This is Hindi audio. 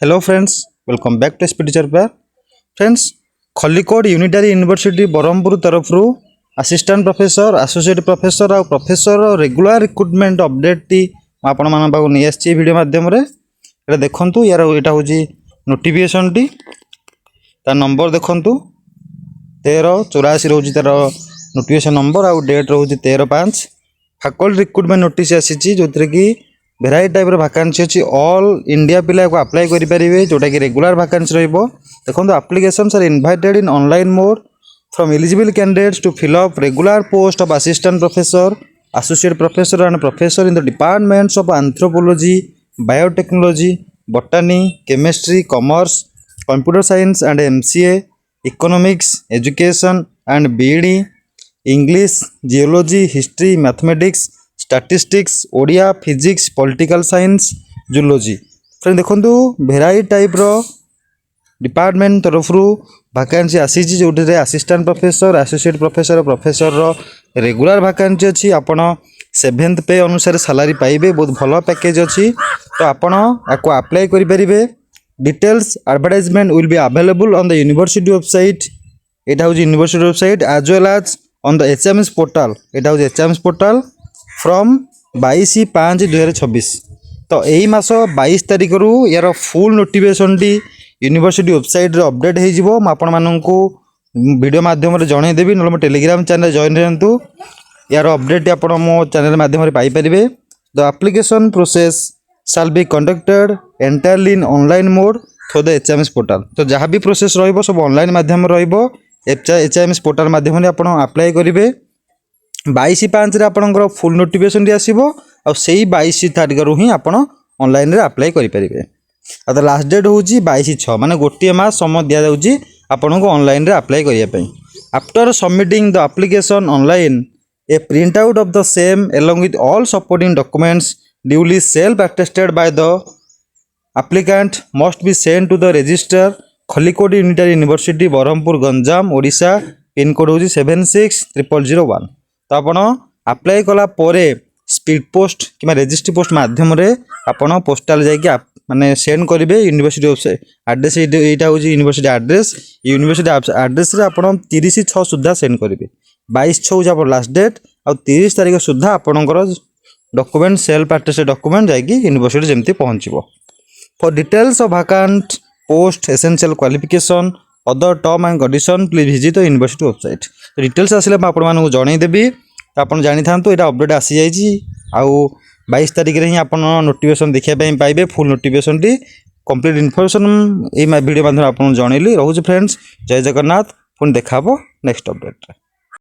Hello friends, welcome back to SP Teacher Pair. Friends, Khallikote Unitary University Bramhapur तरफ असिस्टेंट प्रोफेसर एसोसिएट प्रोफेसर और professor regular recruitment update T आपण मान पाक नहीं आसी वीडियो माध्यम रे एटा देखंतु यार एटा होजी नोटिफिकेशन टी ता नंबर देखंतु 1384 रहउजी तार नोटिफिकेशन नंबर और डेट रहउजी 13/5 फैकल्टी रिक्रुटमेंट नोटिस आसीची जोथरे की भेराइटी टाइप वैकेंसी अच्छी ऑल इंडिया पिला को अप्लाई करि परिबे जोटा कि रेगुलर वैकेंसी रहइबो देखंतु applications are invited in online mode from eligible candidates to fill up regular post of assistant professor associate professor and professor in the departments of anthropology biotechnology botany chemistry commerce computer science and MCA economics education and BEd English geology history mathematics statistics Odia physics political science zoology friend देखंतु भेराइटी टाइप रो डिपार्टमेंट तरफ वैकेंसी आसी जो assistant professor associate professor professor रो रेगुलर वैकेंसी अच्छी आपण 7th पे अनुसार सैलरी पाइबे बहुत भल पैकेज अच्छी तो आपण आपको अप्लाई करि परिबे details advertisement will be available on the university website एटा हो university website as well as on the HMS portal एटा हो एचएमएस पोर्टल फ्रॉम 22/5/2026 तो यही मास 22 तारिख रु यार full notification T university website रे अपडेट हो जिवो म आपण माननकु वीडियो माध्यम रे जणै देबी न टेलीग्राम चैनल जॉइन रहंतु यार अपडेट आपण मो चैनल माध्यम रे पाई परिबे the application process shall be conducted entirely in online mode through the HMS portal तो जहाँ भी प्रोसेस रहइबो सब ऑनलाइन माध्यम रहइबो एचएमएस पोर्टल माध्यम रे आपण अप्लाई करिवे 22/5 रे आपणकर फुल नोटिफिकेशन आसीबो आ सेही 22 तारिख रु ही आपण ऑनलाइन रे अप्लाई करि परिबे आ द लास्ट डेट होची 22/6 माने गोटिए मास समय दिया जाउची आपण को ऑनलाइन रे अप्लाई करिया पई after submitting the application online A print out of the same along with all supporting documents duly self attested by the applicant must be sent to the register Khallikote Unitary University Bramhapur Ganjam Odisha pin code होची 760001 तो आपण अप्लाई कला परे स्पीड पोस्ट कि रजिस्ट्री पोस्ट माध्यम रे आपण पोस्टल जाइए माने सेंड करेंगे यूनिवर्सिटी वेबसाइट एड्रेस यहाँ हूँ यूनिवर्सिटी एड्रेस रे आपण 30/6 सुधा सेंड करेंगे 22/6 हूँ लास्ट डेट आ 30 तारिख सुधा आपणकर डॉक्यूमेंट सेल्फ अटेस्टेड डॉक्यूमेंट जाइए यूनिवर्सिटी जमती पहुँचो for details of vacant post essential qualification other term and condition please visit the university website details आसिले मैं आपको जनईदेवी आप जानी था यहाँ अपडेट आसी जाइए आउ 22 तारिख रे ही आप नोटिफिकेशन देखा पाइबे फुल नोटिफिकेशन टी कंप्लीट इनफॉरमेशन ये वीडियो माध्यम आपको जनइली रोज फ्रेंड्स जय जगन्नाथ पुणी देखा नेक्स्ट अपडेट।